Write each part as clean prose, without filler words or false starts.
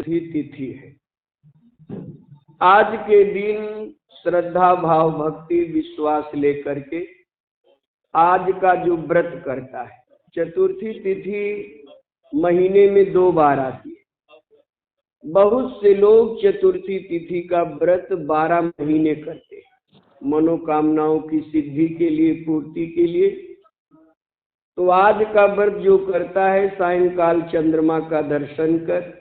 चतुर्थी तिथि है। आज के दिन श्रद्धा भाव भक्ति विश्वास लेकर के आज का जो व्रत करता है, चतुर्थी तिथि महीने में 2 बार आती है। बहुत से लोग चतुर्थी तिथि का व्रत 12 महीने करते हैं, मनोकामनाओं की सिद्धि के लिए, पूर्ति के लिए। तो आज का व्रत जो करता है, सायंकाल चंद्रमा का दर्शन कर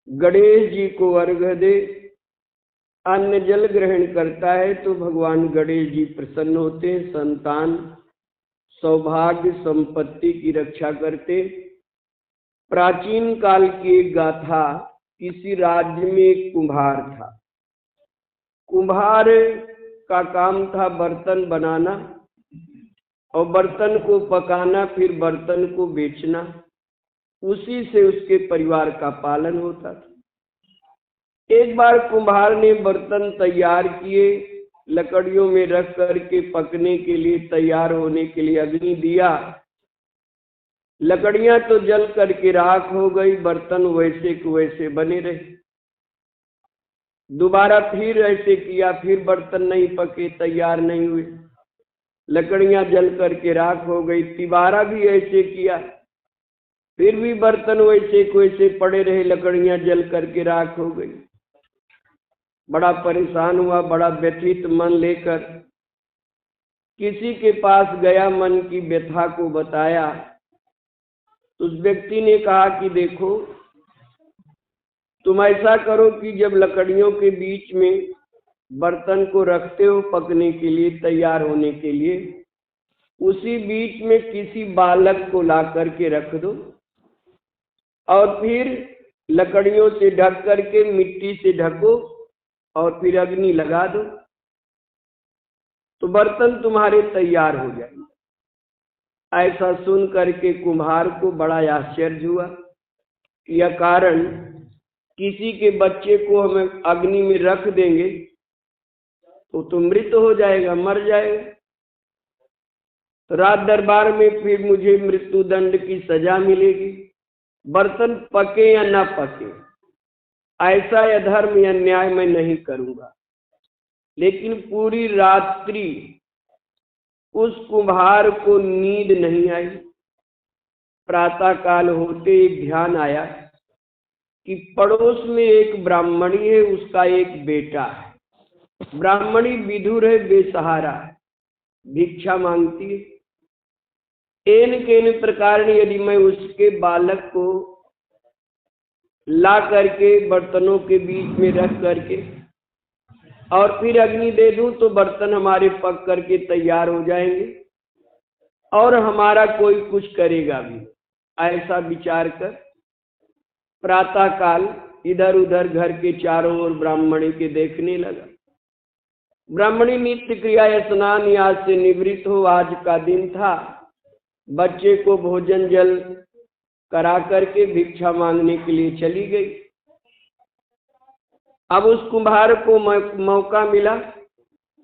गणेश जी को अर्घ्य दे, अन्न जल ग्रहण करता है, तो भगवान गणेश जी प्रसन्न होते हैं, संतान सौभाग्य संपत्ति की रक्षा करते। प्राचीन काल की एक गाथा, किसी राज्य में एक कुम्हार था। कुम्हार का काम था बर्तन बनाना और बर्तन को पकाना, फिर बर्तन को बेचना, उसी से उसके परिवार का पालन होता था। एक बार कुम्हार ने बर्तन तैयार किए, लकड़ियों में रख करके पकने के लिए, तैयार होने के लिए अग्नि दिया। लकड़ियां तो जल करके राख हो गई, बर्तन वैसे के वैसे बने रहे। दोबारा फिर ऐसे किया, फिर बर्तन नहीं पके, तैयार नहीं हुए, लकड़ियां जल करके राख हो गई। तिबारा भी ऐसे किया, फिर भी बर्तन वैसे के वैसे पड़े रहे, लकड़ियां जल करके राख हो गई। बड़ा परेशान हुआ, बड़ा व्यथित मन लेकर किसी के पास गया, मन की व्यथा को बताया। उस व्यक्ति ने कहा कि देखो, तुम ऐसा करो कि जब लकड़ियों के बीच में बर्तन को रखते हो पकने के लिए, तैयार होने के लिए, उसी बीच में किसी बालक को ला करके रख दो और फिर लकड़ियों से ढक करके मिट्टी से ढको और फिर अग्नि लगा दो, तो बर्तन तुम्हारे तैयार हो जाएंगे। ऐसा सुन करके कुम्हार को बड़ा आश्चर्य हुआ कि यह कारण, किसी के बच्चे को हमें अग्नि में रख देंगे तो मृत हो जाएगा, मर जाएगा। तो राज दरबार में फिर मुझे मृत्यु दंड की सजा मिलेगी, बर्तन पके या ना पके, ऐसा अधर्म या अन्याय मैं नहीं करूंगा। लेकिन पूरी रात्रि उस कुम्हार को नींद नहीं आई। प्रातः काल होते एक ध्यान आया कि पड़ोस में एक ब्राह्मणी है, उसका एक बेटा है। ब्राह्मणी विधुर है, बेसहारा है, भिक्षा मांगती है। एन केन प्रकार यदि मैं उसके बालक को ला करके बर्तनों के बीच में रख करके और फिर अग्नि दे दूं तो बर्तन हमारे पक करके तैयार हो जाएंगे और हमारा कोई कुछ करेगा भी। ऐसा विचार कर प्रातः काल इधर उधर घर के चारों ओर ब्राह्मणी के देखने लगा। ब्राह्मणी नित्य क्रिया स्नान याद से निवृत्त हो, आज का दिन था, बच्चे को भोजन जल करा करके भिक्षा मांगने के लिए चली गई। अब उस कुम्हार को मौका मिला।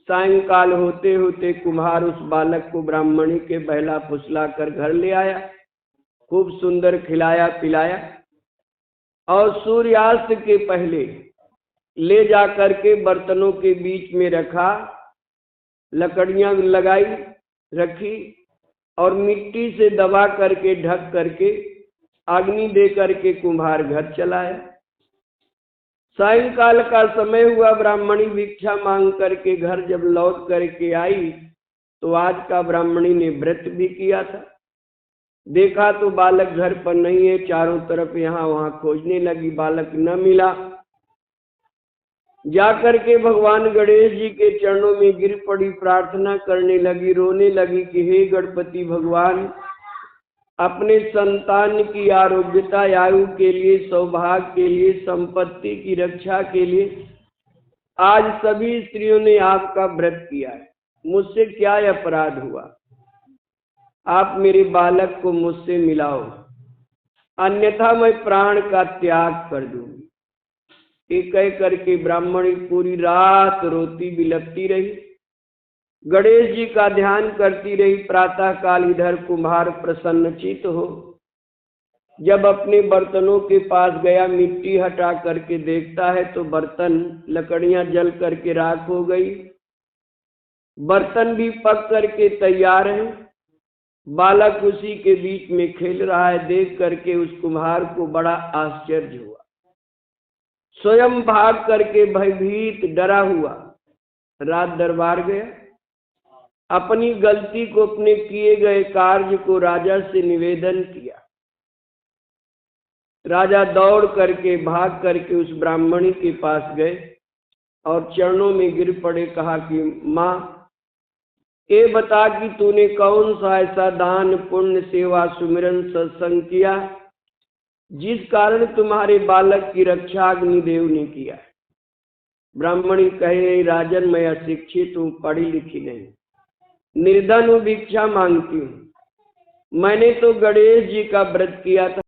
सायंकाल होते होते कुम्हार उस बालक को ब्राह्मणी के बहला फुसला कर घर ले आया, खूब सुंदर खिलाया पिलाया और सूर्यास्त के पहले ले जा करके बर्तनों के बीच में रखा, लकड़ियां लगाई रखी और मिट्टी से दबा करके ढक करके अग्नि दे करके कुम्हार घर चलाया। सायंकाल का समय हुआ, ब्राह्मणी भिक्षा मांग करके घर जब लौट करके आई तो आज का ब्राह्मणी ने व्रत भी किया था। देखा तो बालक घर पर नहीं है, चारों तरफ यहाँ वहां खोजने लगी, बालक न मिला। जाकर के भगवान गणेश जी के चरणों में गिर पड़ी, प्रार्थना करने लगी, रोने लगी कि हे गणपति भगवान, अपने संतान की आरोग्यता आयु के लिए, सौभाग्य के लिए, संपत्ति की रक्षा के लिए आज सभी स्त्रियों ने आपका व्रत किया है, मुझसे क्या अपराध हुआ, आप मेरे बालक को मुझसे मिलाओ, अन्यथा मैं प्राण का त्याग कर दूंगी। ये कह करके ब्राह्मणी पूरी रात रोती बिलखती रही, गणेश जी का ध्यान करती रही। प्रातः काल इधर कुम्हार प्रसन्नचित हो जब अपने बर्तनों के पास गया, मिट्टी हटा करके देखता है तो बर्तन, लकड़ियां जल करके राख हो गई, बर्तन भी पक करके तैयार हैं। बालक उसी के बीच में खेल रहा है। देख करके उस कुम्हार को बड़ा आश्चर्य हुआ। स्वयं भाग करके भयभीत डरा हुआ राज दरबार गया। अपनी गलती को, अपने किए गए कार्य को राजा से निवेदन किया। राजा दौड़ करके, भाग करके उस ब्राह्मणी के पास गए और चरणों में गिर पड़े। कहा कि माँ, ये बता कि तूने कौन सा ऐसा दान, पुण्य, सेवा, सुमिरन, सत्संग किया जिस कारण तुम्हारे बालक की रक्षा अग्निदेव ने किया। ब्राह्मणी कहे, राजन, मैं अशिक्षित हूँ, पढ़ी लिखी नहीं, निर्धन हूँ, भिक्षा मांगती हूँ। मैंने तो गणेश जी का व्रत किया था।